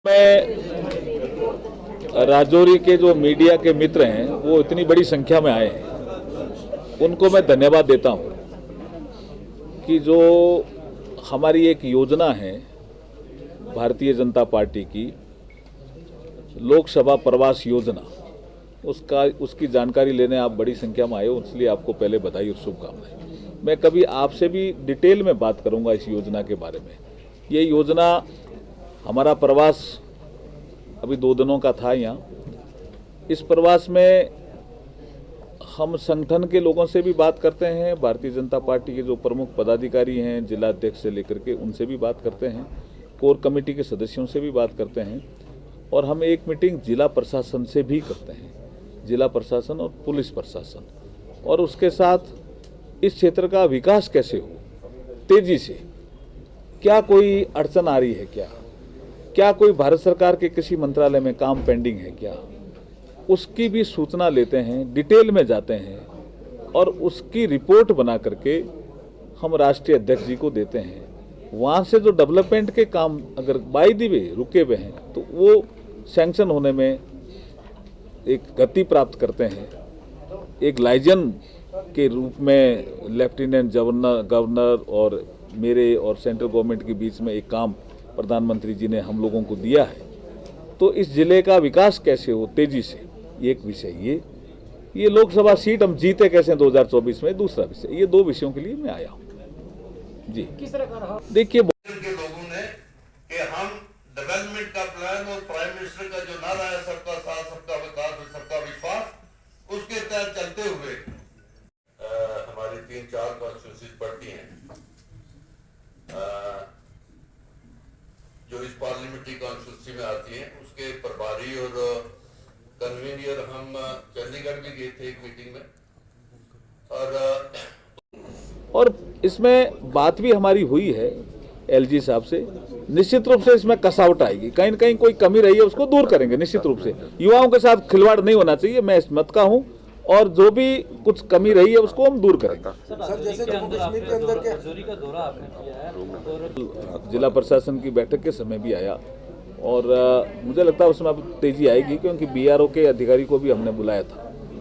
मैं राजौरी के जो मीडिया के मित्र हैं वो इतनी बड़ी संख्या में आए हैं, उनको मैं धन्यवाद देता हूं कि जो हमारी एक योजना है भारतीय जनता पार्टी की लोकसभा प्रवास योजना, उसकी जानकारी लेने आप बड़ी संख्या में आए हो, इसलिए आपको पहले बधाई और शुभकामनाएं। मैं कभी आपसे भी डिटेल में बात करूंगा इस योजना के बारे में। ये योजना, हमारा प्रवास अभी 2 दिनों का था यहाँ। इस प्रवास में हम संगठन के लोगों से भी बात करते हैं, भारतीय जनता पार्टी के जो प्रमुख पदाधिकारी हैं, जिला अध्यक्ष से लेकर के उनसे भी बात करते हैं, कोर कमेटी के सदस्यों से भी बात करते हैं, और हम एक मीटिंग जिला प्रशासन से भी करते हैं, जिला प्रशासन और पुलिस प्रशासन, और उसके साथ इस क्षेत्र का विकास कैसे हो तेजी से, क्या कोई अड़चन आ रही है, क्या कोई भारत सरकार के किसी मंत्रालय में काम पेंडिंग है क्या, उसकी भी सूचना लेते हैं, डिटेल में जाते हैं, और उसकी रिपोर्ट बना करके हम राष्ट्रीय अध्यक्ष जी को देते हैं। वहाँ से जो डेवलपमेंट के काम अगर बाय द वे रुके हुए हैं तो वो सैंक्शन होने में एक गति प्राप्त करते हैं। एक लाइजन के रूप में लेफ्टिनेंट गवर्नर और मेरे और सेंट्रल गवर्नमेंट के बीच में एक काम प्रधानमंत्री जी ने हम लोगों को दिया है। तो इस जिले का विकास कैसे हो तेजी से, एक विषय ये लोकसभा सीट हम जीते कैसे 2024 में, दूसरा विषय। ये 2 विषयों के लिए मैं आया हूँ जी। किस तरह का रहा? देखिए, के लोगों ने कि हम डेवलपमेंट का प्लान और प्राइम मिनिस्टर का जो नारा है सबका साथ, सबका विकास और सबका विश्वास, उसके तहत चलते हुए हमारी 3-4 कॉन्स्टिट्यूंसीज पड़ती हैं जो इस पार्लियामेंट्री कॉन्स्टिट्यूंसी में आती हैं। उसके प्रभारी और कन्वीनियर हम चंडीगढ़ भी गए थे एक मीटिंग में, और इसमें बात भी हमारी हुई है एलजी साहब से। निश्चित रूप से इसमें कसावट आएगी, कहीं न कहीं कोई कमी रही है उसको दूर करेंगे निश्चित रूप से। युवाओं के साथ खिलवाड़ नहीं होना चाहिए, मैं इस मत का हूँ, और जो भी कुछ कमी रही है उसको हम दूर करेंगे। सर, जैसे जम्मू कश्मीर के अंदर राजौरी का दौरा आपने किया है और जिला प्रशासन की बैठक के समय भी आया, और मुझे लगता है उसमें अब तेजी आएगी, क्योंकि बीआरओ के अधिकारी को भी हमने बुलाया था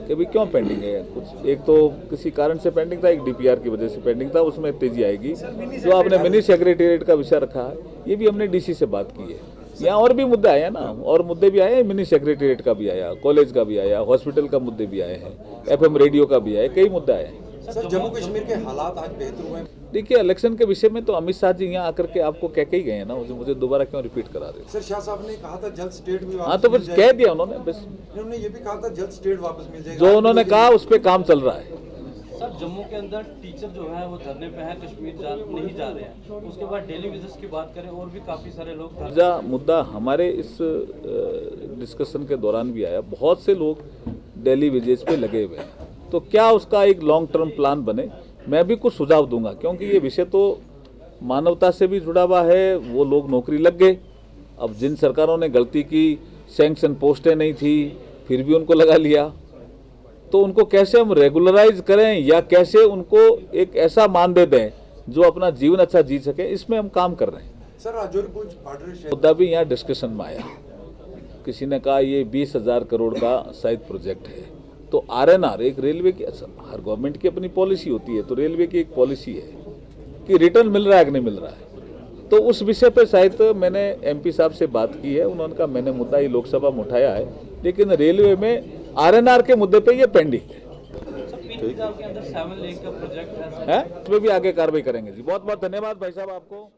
कि भाई क्यों पेंडिंग है कुछ। एक तो किसी कारण से पेंडिंग था, एक डीपीआर की वजह से पेंडिंग था, उसमें तेजी आएगी। जो आपने मिनी सेक्रेटेरिएट का विषय रखा है, ये भी हमने डीसी से बात की है। यहाँ और भी मुद्दे आए हैं ना, और मुद्दे भी आए हैं, मिनी सेक्रेटेरिएट का भी आया, कॉलेज का भी आया, हॉस्पिटल का मुद्दे भी आए हैं, एफएम रेडियो का भी आया, कई मुद्दे आए हैं। सर, जम्मू कश्मीर के हालात आज बेहतर हुए? देखिए, इलेक्शन के विषय में तो अमित शाह जी यहाँ आकर के आपको कह के ही गए हैं ना, मुझे दोबारा क्यों रिपीट करा रहे हो? सर, शाह साहब ने कहा था जल्द स्टेट भी वापस। हाँ, तो बस कह दिया उन्होंने, बस उन्होंने ये भी कहा था जल्द स्टेट वापस मिल जाएगा। जो उन्होंने कहा उस पर काम चल रहा है। सर, जम्मू के अंदर टीचर जो है वो धरने पे है, कश्मीर नहीं जा रहे हैं। उसके बाद डेली विजिट्स की बात करें, और भी काफ़ी सारे लोग मुद्दा हमारे इस डिस्कशन के दौरान भी आया। बहुत से लोग डेली विजिट्स पे लगे हुए हैं, तो क्या उसका एक लॉन्ग टर्म प्लान बने। मैं भी कुछ सुझाव दूंगा, क्योंकि ये विषय तो मानवता से भी जुड़ा हुआ है। वो लोग नौकरी लग गए, अब जिन सरकारों ने गलती की, सैंक्शन पोस्टें नहीं थी फिर भी उनको लगा लिया, तो उनको कैसे हम रेगुलराइज करें, या कैसे उनको एक ऐसा मानदेय दें जो अपना जीवन अच्छा जी सके, इसमें हम काम कर रहे हैं। सर, राजौरी बॉर्डर मुद्दा भी यहाँ डिस्कशन में आया। किसी ने कहा ये 20,000 करोड़ का शायद प्रोजेक्ट है, तो आरएनआर एक रेलवे की, हर गवर्नमेंट की अपनी पॉलिसी होती है, तो रेलवे की एक पॉलिसी है कि रिटर्न मिल रहा है कि नहीं मिल रहा है। तो उस विषय पर शायद मैंने एमपी साहब से बात की है, उन्होंने कहा मैंने मुद्दा ये लोकसभा में उठाया है, लेकिन रेलवे में आरएनआर के मुद्दे पे ये पेंडिंग है। के अंदर 7 लेन का प्रोजेक्ट है, उसमें भी आगे कार्रवाई करेंगे जी। बहुत बहुत धन्यवाद भाई साहब आपको।